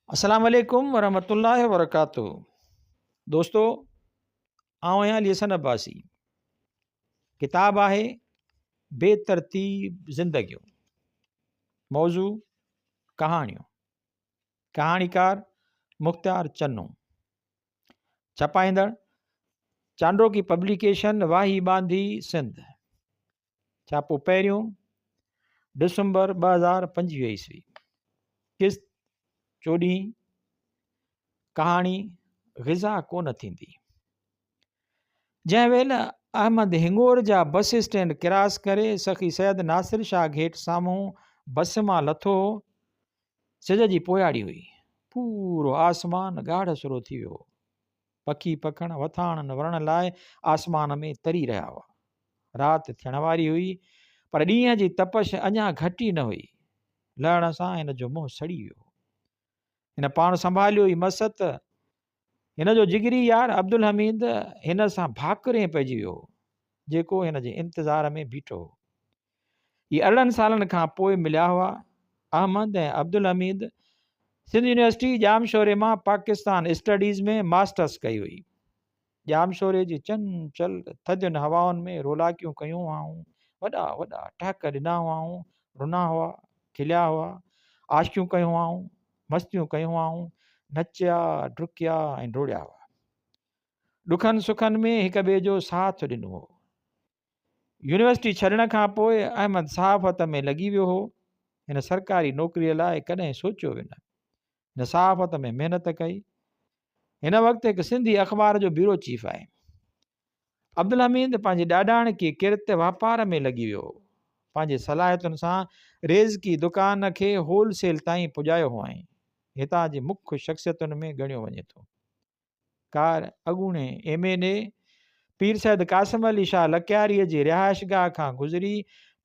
अस्सलाम वालेकुम वरहमतुल्लाहि वबरकातुहू। दोस्तों, आऊं आहियां लिसन अब्बासी। किताब आहे बेतरतीब ज़िंदगियूं। मौज़ू कहाणियूं। कहाणीकार मुख्तार चन्नू। छपाईंदड़ चांड्रो की पब्लिकेशन, वाही बांधी, सिंध। छापो पहिरियों डिसंबर 2025 ईस्वी। किस्त 14। कहाणी ग़िज़ा कोन थींदी। जंहिं वेल अहमद हिंगोर जा बस स्टैंड क्रॉस करे सखी सैयद नासिर शाह गेट साम्हूं बस मां लथो, सिज जी पोयाड़ी हुई। पूरो आसमान ॻाढ़ सुरो थी वियो। पखी पखण वथाणनि वरण लाइ आसमान में तरी रहिया हुआ। राति थियण वारी हुई, पर ॾींहं जी तपश अञा घटी न हुई। लहण सां हिन जो मुंहुं सड़ी वियो। हिन पाण संभालियो ई मसत। हिन जो जिगरी यार अब्दुल हमीद हिन सां भाकुरे पइजी वियो, जेको हिन जे इंतज़ार में बीठो हो। ये 18 सालनि खां पोइ मिलिया हुआ। अहमद ऐं अब्दुल हमीद सिंध यूनिवर्सिटी जामशोरे मां पाकिस्तान स्टडीज़ में मास्टर्स कई हुई। जामशोरे जी चंचल थधियुनि हवाउनि में रोलाकियूं कयूं हुआऊं, वॾा वॾा टहक ॾिना हुआऊं, रुना हुआ, खिलिया हुआ, आशिकियूं कयूं हुआऊं, मस्तियूं कयूं हुआऊं, नचिया डुकिया ऐं डोड़िया हुआ। ॾुखनि सुखनि में हिक ॿिए जो साथ ॾिनो हो। यूनिवर्सिटी छॾण खां पोइ अहमद सहाफ़त में लॻी वियो हो। हिन सरकारी नौकरीअ लाइ कॾहिं सोचियो बि न। हिन सहाफ़त में महिनत कई। हिन वक़्तु हिकु सिंधी अख़बार जो ब्यूरो चीफ आहे। अब्दुल हमीद पंहिंजे ॾाॾाण की किरत वापार में लॻी वियो। पंहिंजे सलाहियतुनि सां रेज़की दुकान खे होलसेल ताईं पुॼायो हुआईं। हितां जी मुख्य शख़्सियतुनि में ॻणियो वञे थो। कार अॻूणे MNA पीर सैद कासिम अली शाह लकियारीअ जी रिहाइशगाह खां गुज़री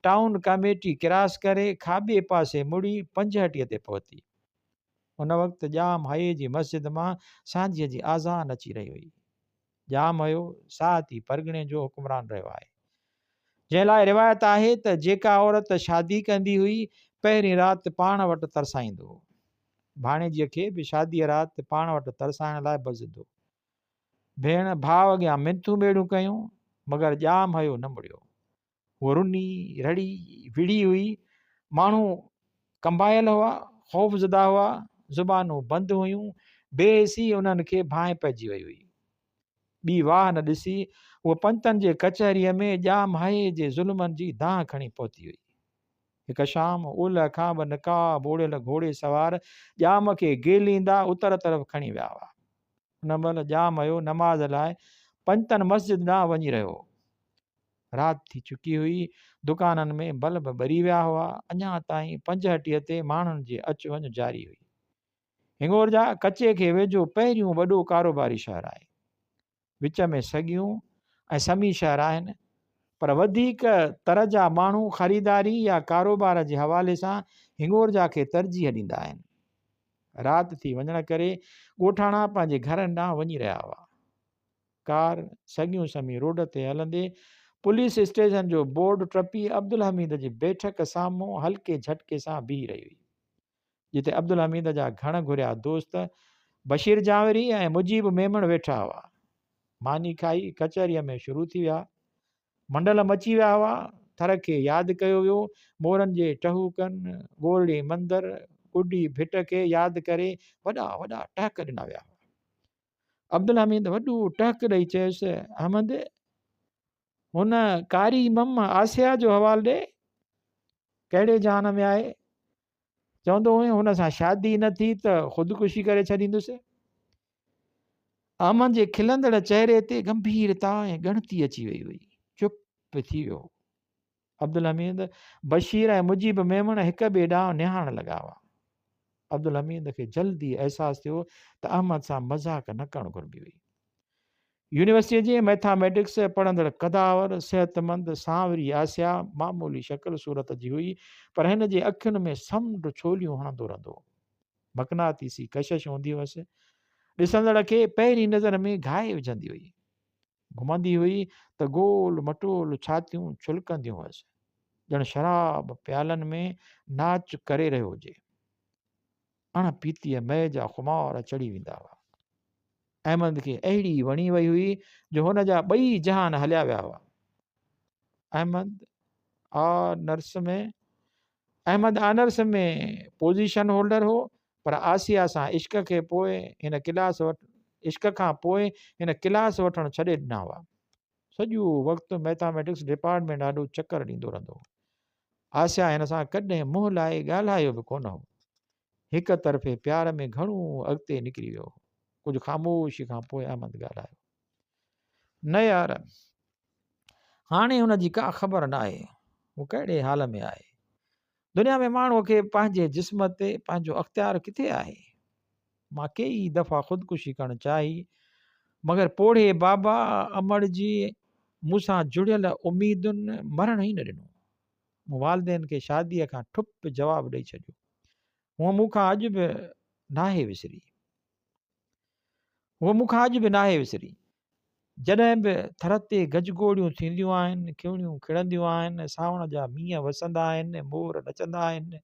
टाउन कमेटी क्रॉस करे खाॿे पासे मुड़ी 65 ते पहुती। उन वक़्तु जाम हये जी मस्जिद मां सांझीअ जी आज़ान अची रही हुई। जाम हयो साती परगिणे जो हुक्मरान रहियो आहे, जंहिं लाइ रिवायत आहे त जेका औरत शादी कंदी हुई पहिरीं राति पाण वटि तरसाईंदो, भाणेजीअ खे बि शादीअ राति पाण वटि तरसाइण लाइ बज़ंदो। भेण भाउ अॻियां मिंथूं ॿेड़ूं कयूं, मगर जाम हयो न मुड़ियो। उहो रुनी रड़ी विड़ी हुई। माण्हू कंबायल हुआ, ख़ौफ़ज़दा हुआ, ज़ुबानूं बंदि हुयूं। बेहिसी उन्हनि खे भांइ पइजी वई हुई। ॿी वाह न ॾिसी उहो पंतनि जे कचहरीअ में जाम हये जे ज़ुल्मनि जी दांह खणी पहुती हुई। हिकु शाम ओलह खां बि नकाब ओढ़ियल घोड़े सवार जाम खे गेलींदा उतर तरफ़ खणी विया हुआ। उन महिल जाम हयो नमाज़ लाइ पंतनि मस्जिद ॾांहुं वञी रहियो हो। राति थी चुकी हुई। दुकाननि में बल्ब ॿरी विया हुआ। अञा ताईं 65 ते माण्हुनि जी अचु वञु जारी हुई। हिंगोर जा कचे खे वेझो पहिरियों वॾो कारोबारी शहर आहे। विच में सगियूं ऐं समी शहर आहिनि, पर वधीक तरह जा माण्हू ख़रीदारी या कारोबार जे हवाले सां हिंगोर जा खे तरजीह ॾींदा आहिनि। राति थी वञण करे ॻोठाणा पंहिंजे घरनि ॾांहुं वञी रहिया हुआ। कार सगियूं समी रोड ते हलंदे पुलिस स्टेशन जो बोर्ड टपी अब्दुल हमीद जी बैठक साम्हूं हल्के झटके सां बीह रही हुई, जिते अब्दुल हमीद जा घण घुरिया दोस्त बशीर जावरी ऐं मुजीब मेमण वेठा हुआ। मानी खाई कचहरीअ में शुरू थी विया। मंडल मची विया हुआ। थर खे यादि कयो वियो। मोरनि जे टहूकनि, ॻोरड़ी मंदर, गुडी भिट खे यादि करे वॾा वॾा टहक ॾिना विया हुआ। अब्दुल हमीद वॾो टहक ॾेई चयुसि, अहमद, हुन कारी मम आसिया जो हवालो ॾे। कहिड़े जहान में आहे? चवंदो हुई हुन सां शादी न थी त ख़ुदकुशी करे छॾींदुसि। अहमद जे खिलंदड़ चहिरे ते गंभीरता ऐं गणती अची वई हुई। चुप थी वियो। अब्दुल हमीद, बशीर ऐं मुजीब मेमण हिक ॿिए ॾांहुं निहारण लॻा हुआ। अब्दुल हमीद खे जल्दी अहसासु थियो त अहमद सां मज़ाक न करणु घुरिबी हुई। यूनिवर्सिटीअ जे मैथामेटिक्स पढ़ंदड़ कदावर सेहतमंद सांवरी आसिया मामूली शक्ल सूरत जी हुई, पर हिन जे अखियुनि में समुंड छोलियूं हणंदो रहंदो। मक़नातीसी कशिश हूंदी हुअसि। ॾिसंदड़ खे पहिरीं नज़र में घाए विझंदी हुई। घुमंदी हुई त गोल मटोल छातियूं छुलकंदियूं हुअसि, ॼण शराब प्यालनि में नाच करे रहियो हुजे। अणपीतीअ मए जा खुमार चढ़ी वेंदा हुआ। अहमद खे अहिड़ी वणी वई हुई जो हुन जा ॿई जहान हलिया विया हुआ। अहमद आनर्स में पोज़ीशन होल्डर हो, पर आसिया सां इश्क खे पोइ हिन इश्क खां पोइ हिन क्लास वठणु छॾे ॾिना हुआ। सॼो वक़्तु मैथामेटिक्स डिपार्टमेंट ॾाढो चकर ॾींदो रहंदो हो। आसिया हिन सां कॾहिं मुंहुं लाइ ॻाल्हायो बि कोन हो। हिक तरफ़े प्यार में घणो अॻिते निकिरी वियो। कुझु ख़ामोशी खां पोइ अहमद ॻाल्हायो, न यार, हाणे हुनजी का ख़बर न आहे हू कहिड़े हाल में आहे। दुनिया में माण्हूअ खे पंहिंजे जिस्म ते पंहिंजो अख़्तियार किथे आहे। मां कई दफ़ा ख़ुदकुशी करणु चाही, मगर पोढ़े बाबा अमर जी मूंसां जुड़ियल उमेदुनि मरण ई न ॾिनो। मूं वालदेन खे शादीअ खां ठुप जवाबु ॾेई छॾियो। हूअ मूंखां अॼु बि नाहे विसरी। जॾहिं बि थर ते गजगोड़ियूं थींदियूं आहिनि, खिवणियूं खिड़ंदियूं आहिनि, सावण जा मींहं वसंदा आहिनि, मोर नचंदा आहिनि,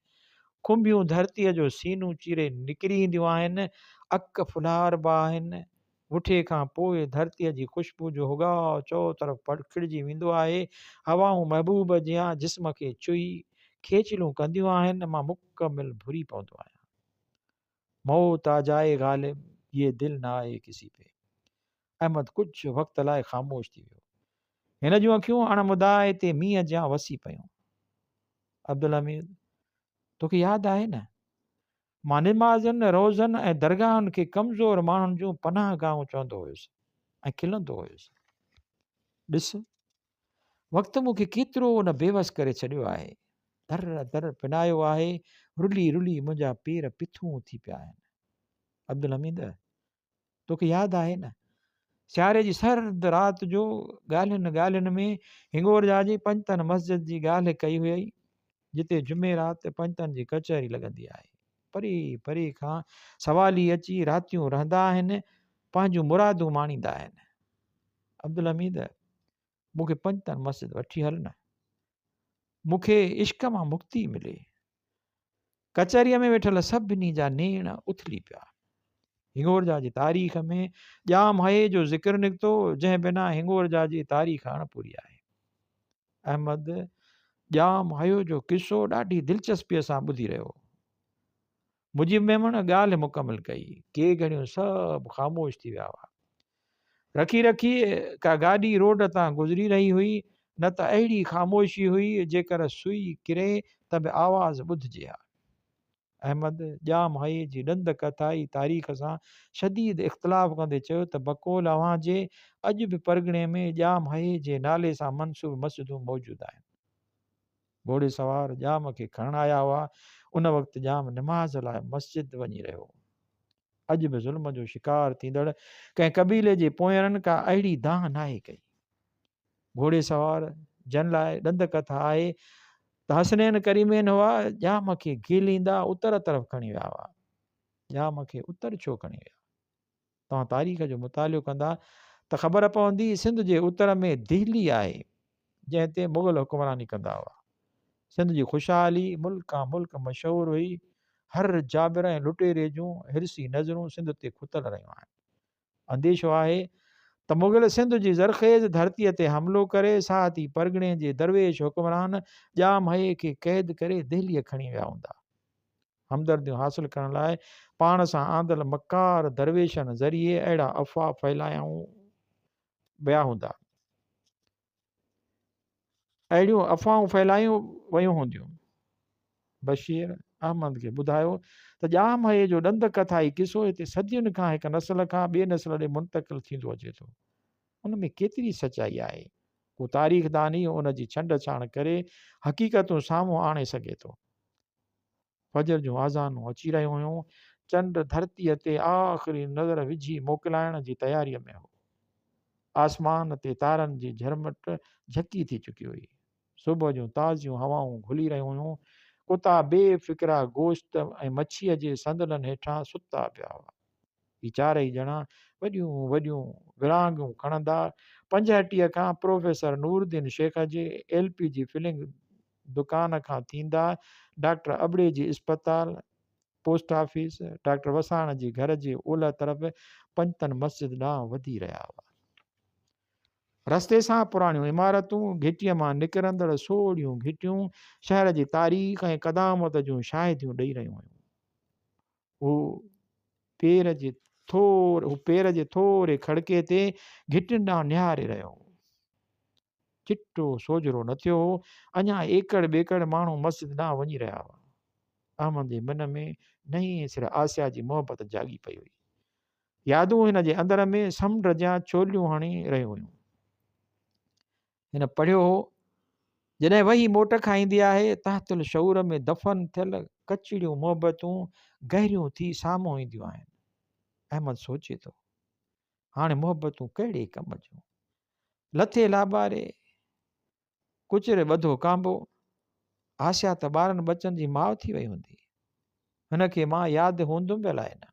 खुंबियूं धरतीअ जो सीनूं चीरे निकिरी ईंदियूं आहिनि, अक फुलारबा आहिनि, उठे खां पोइ धरतीअ जी ख़ुशबू जो हुगाव चओ तरफ़ खिड़िजी वेंदो आहे। हवाऊं महबूब जियां जिस्म खे चुई खेचलूं कंदियूं आहिनि, मां मुकमिल भुरी पवंदो आहियां। मौत आ जाए ग़ालिब, ये दिल न आए किसी पे। अहमद कुझु वक़्त लाइ ख़ामोश थी वियो। हिन जूं अखियूं अणमुदाए ते मींहं जियां वसी पियूं। अब्दुल हमीद, तोखे यादि आहे न, मां निमाज़नि, रोज़नि ऐं दरगाहनि खे कमज़ोर माण्हुनि जूं पनाह गाहूं चवंदो हुयुसि ऐं खिलंदो हुयुसि। ॾिस, वक़्तु मूंखे केतिरो उन बेवस करे छॾियो आहे। दर दर पिनायो आहे, रुली रुली मुंहिंजा पेर पिथूं थी पिया आहिनि। अब्दुल हमीद, तोखे यादि आहे न, सियारे जी सर्द राति जो ॻाल्हियुनि में हिंगोरजा जी पंजतन मस्जिद जी ॻाल्हि कई हुई, जिते जुमेरात पंजतन जी कचहरी लॻंदी आहे। परे परे खां सवाली अची रातियूं रहंदा आहिनि, पंहिंजूं मुरादूं माणींदा आहिनि। अब्दुल हमीद, मूंखे पंजतन मस्जिद वठी हल न, मूंखे इश्क मां मुक्ति मिले। कचहरीअ में वेठल सभिनी जा नेण उथली पिया। हिंगोरजा जी तारीख़ में ॼाम हए जो ज़िक्र निकितो, जंहिं बिना हिंगोरजा जी तारीख़ अणपूरी आहे। अहमद ॼाम हयो जो किसो ॾाढी दिलचस्पीअ सां ॿुधी रहियो। मुजीब मेमण ॻाल्हि मुकमिल कई, के घड़ियूं सभु ख़ामोश थी विया हुआ। रखी रखी का गाॾी रोड तां गुज़री रही हुई, न त अहिड़ी ख़ामोशी हुई जेकर सुई किरे त बि आवाज़ ॿुधिजे हा। अहमद ॼाम हए जी ॾंद कथाई तारीख़ सां शदीद इख़्तिलाफ़ कंदे चयो त बकोल अव्हां जे अॼु बि परगिणे में ॼाम हए जे नाले सां मनसूब मस्जिदूं मौजूदु आहिनि। घोड़े सवार ॼाम खे खणण आया हुआ। उन वक़्तु ॼाम निमाज़ लाइ मस्जिद वञी रहियो। अॼु बि ज़ुल्म जो शिकार थींदड़ कंहिं कबीले जे पोयरनि का अहिड़ी दाह नाहे कई। घोड़े सवार जन लाइ ॾंद कथा आहे त हसनैन करीमेन हुआ, ॼाम खे घेलींदा उतर तरफ़ खणी विया हुआ। ॼाम खे उतर छो खणी विया? तव्हां तारीख़ जो मुतालियो कंदा त ख़बर पवंदी, सिंध जे उतर में दिल्ली आहे, जंहिं ते मुग़ल हुक्मरानी कंदा हुआ। सिंध जी ख़ुशहाली मुल्क मुल्क मशहूरु हुई। हर जाबिर ऐं लुटेरे जूं हिरसी नज़रूं सिंध ते खुतल रहियूं आहिनि। अंदेशो आहे त मुग़ल सिंध जी ज़रख़ेज़ धरतीअ ते हमिलो करे साथ ई परगिणे जे दरवेश हुक्मरान ॼाम हए खे क़ैद करे दिल्लीअ खणी विया हूंदा। हमदर्दियूं हासिल करण लाइ पाण सां आंदल मकार दरवेशनि ज़रिए अहिड़ा अफ़वाह फैलायूं विया हूंदा, अहिड़ियूं अफ़वाहूं फैलायूं वियूं हूंदियूं। बशीर अहमद खे ॿुधायो त ॼाम हए जो ॾंद कथाई किसो हिते सदियुनि खां हिकु नस्ल खां ॿिए नस्ल ॾे मुंतक़िल थींदो अचे थो। उन में केतिरी सचाई आहे, को तारीख़दानी उन जी छंड छाण करे हक़ीक़तूं साम्हूं आणे सघे थो। फजर जूं आज़ानूं अची रहियूं हुयूं। चंड धरतीअ ते आख़िरी नज़र विझी मोकिलाइण जी तयारीअ में हो। आसमान ते तारनि जी झरमट झकी थी चुकी हुई। सुबुह जूं ताज़ियूं हवाऊं घुली रहियूं हुयूं। कुता बेफ़िक्रा गोश्त ऐं मच्छीअ जे संदलनि हेठां सुता पिया हुआ। ही चारई ॼणा वॾियूं वॾियूं विरांगियूं खणंदा 85 खां प्रोफेसर नूरुद्दीन शेख जे LPG फिलिंग दुकान खां थींदा डॉक्टर अबड़े जी इस्पताल पोस्ट ऑफिस डॉक्टर वसाण जे घर जे ओलह तरफ़ पंजतन मस्जिद ॾांहुं वधी रहिया हुआ। रस्ते सां पुराणियूं इमारतूं, घिटीअ मां निकिरंदड़ सोढ़ियूं घिटियूं शहर जी तारीख़ ऐं क़दामत जूं शाहिदियूं ॾेई रहियूं हुयूं। हू पेर जे थोरे खड़के ते घिटियुनि ॾांहुं निहारे रहियो हो। चिट्टो सोजरो न थियो हो, अञा एकड़ ॿेकड़ माण्हू मस्जिद ॾांहुं वञी रहिया हुआ। अहमद जे मन में नई सिर आसिया जी मोहबत जागी पई हुई। यादूं हिन जे अंदर में समुंड जा चोलियूं हणी रहियूं हुयूं। हिन पढ़ियो हो, जॾहिं वही मोट खाईंदी आहे तहतुल शऊर में दफ़न थियल कचिड़ियूं मोहबतूं गहरियूं थी साम्हूं ईंदियूं आहिनि। अहमद सोचे थो, हाणे मोहबतूं कहिड़े कम जूं, लथे लाबारे कुचरे ॿधो कांबो, आसिया त ॿारनि बचनि जी माउ थी वई हूंदी, हिनखे मां यादि हूंदुमि भला न।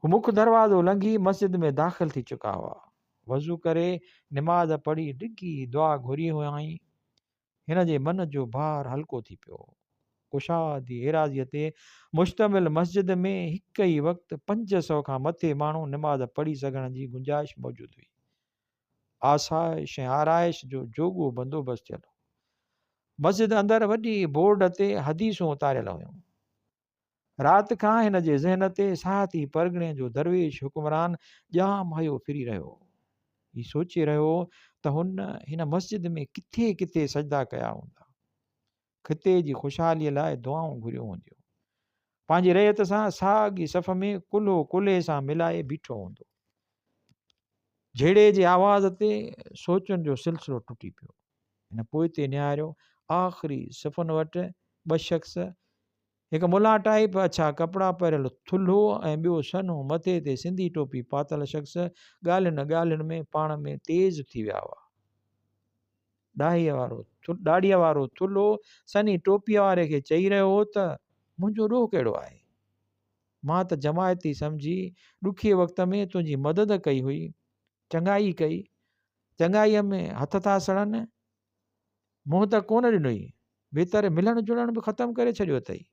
हू मुख्य दरवाज़ो लंघी मस्जिद में दाख़िल थी चुका हुआ। वज़ू करे निमाज़ पढ़ी डिघी दुआ घुरी हुआईं। हिन जे मन जो भार हल्को थी पियो। कुशादी एराज़ीअ ते मुश्तमिल मस्जिद में हिक ई वक़्तु 500 खां मथे माण्हू निमाज़ पढ़ी सघण जी गुंजाइश मौजूदु हुई। आसाइश ऐं आराइश जो जोॻो बंदोबस्तु थियल हो। मस्जिद अंदरि वॾी बोर्ड ते हदीसूं उतारियल हुयूं। राति खां हिन जे ज़हन ते साहती परगिणे जो दरवेश हुक्मरान ॼाम हयो फिरी रहियो। हीउ सोचे रहियो त हिन मस्जिद में किथे किथे सजदा कया हूंदा, ख़िते जी ख़ुशहालीअ लाइ दुआऊं घुरियूं हूंदियूं, पंहिंजी रयत सां साॻी सफ़ में कुल्हो कुल्हे सां मिलाए बीठो हूंदो। झेड़े जे आवाज़ ते सोचनि जो सिलसिलो टुटी पियो। हिन पोइ ते निहारियो, आख़िरी सफ़ुनि वटि 2 शख़्स, हिकु मुला टाइप अछा कपिड़ा पहिरियल थुल्हो ऐं ॿियो सन्हो मथे ते सिंधी टोपी पातल शख़्स ॻाल्हियुनि ॻाल्हियुनि में पाण में तेज़ थी विया हुआ। ॾाड़ीअ वारो थुल्हो सनी टोपीअ वारे खे चई रहियो हो त मुंहिंजो ॾोह कहिड़ो आहे, मां त जमायती सम्झी ॾुखिए वक़्त में तुंहिंजी मदद कई हुई, चङाई कई, चङाईअ में हथ था सड़नि, मुंहुं त कोन ॾिनई, भीतर मिलण जुलण बि ख़तमु करे छॾियो अथई।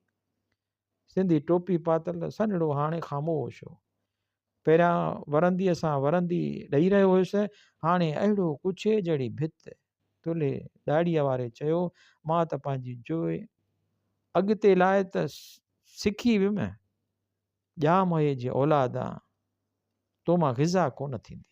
सिंधी टोपी पातल सन्हड़ो हाणे ख़ामोश हो। पहिरियां वरंदीअ सां वरंदी ॾेई रहियो हुयुसि, हाणे अहिड़ो कुझु जहिड़ी भित। तुले ॾाड़ीअ वारे चयो, मां त पंहिंजी जोइ अॻिते लाइ त सिखी वियुमि, ॼाम हुए जी औलाद तो मां ग़िज़ा कोन थींदी।